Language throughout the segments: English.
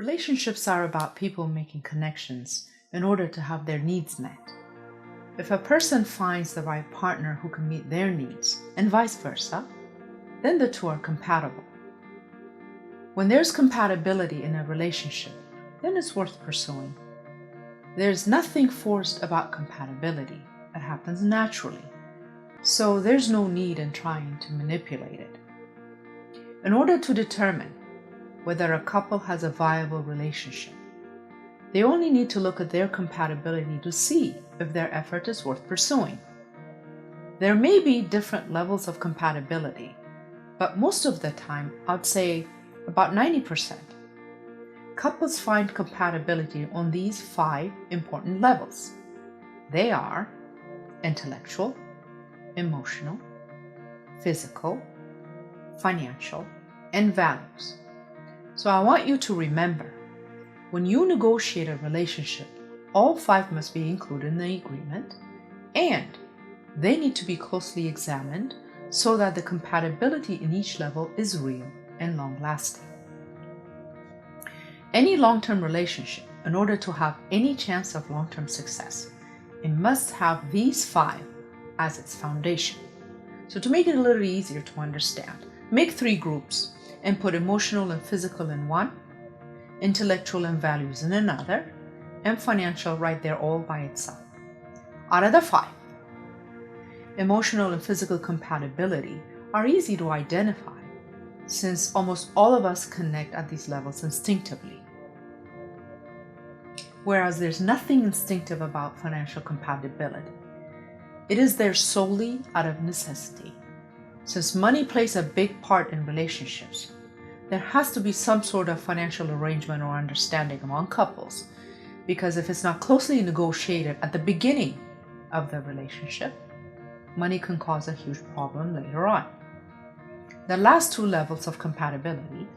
Relationships are about people making connections in order to have their needs met. If a person finds the right partner who can meet their needs, and vice versa, then the two are compatible. When there's compatibility in a relationship, then it's worth pursuing. There's nothing forced about compatibility. It happens naturally. So there's no need in trying to manipulate it. In order to determine whether a couple has a viable relationship, they only need to look at their compatibility to see if their effort is worth pursuing. There may be different levels of compatibility, but most of the time, I'd say about 90%, couples find compatibility on these 5 important levels. They are intellectual, emotional, physical, financial, and values. So I want you to remember, when you negotiate a relationship, all 5 must be included in the agreement, and they need to be closely examined so that the compatibility in each level is real and long-lasting. Any long-term relationship, in order to have any chance of long-term success, it must have these 5 as its foundation. So to make it a little easier to understand, make 3 groups and put emotional and physical in one, intellectual and values in another, and financial right there all by itself. Out of the 5, emotional and physical compatibility are easy to identify since almost all of us connect at these levels instinctively. Whereas there's nothing instinctive about financial compatibility. It is there solely out of necessity. Since money plays a big part in relationships, there has to be some sort of financial arrangement or understanding among couples, because if it's not closely negotiated at the beginning of the relationship, money can cause a huge problem later on. The last 2 levels of compatibility,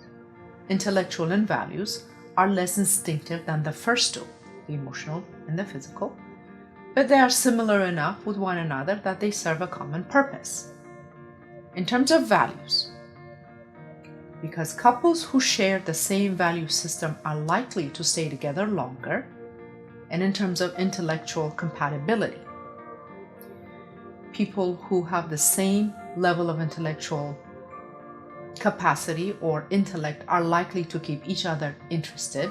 intellectual and values, are less instinctive than the first 2, the emotional and the physical, but they are similar enough with one another that they serve a common purpose. In terms of values, because couples who share the same value system are likely to stay together longer, and in terms of intellectual compatibility, people who have the same level of intellectual capacity or intellect are likely to keep each other interested,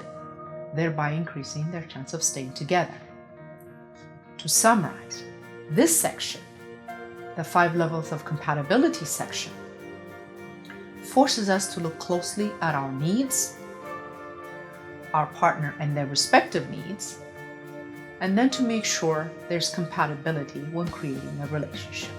thereby increasing their chance of staying together. To summarize, this section, the 5 levels of compatibility section, forces us to look closely at our needs, our partner and their respective needs, and then to make sure there's compatibility when creating a relationship.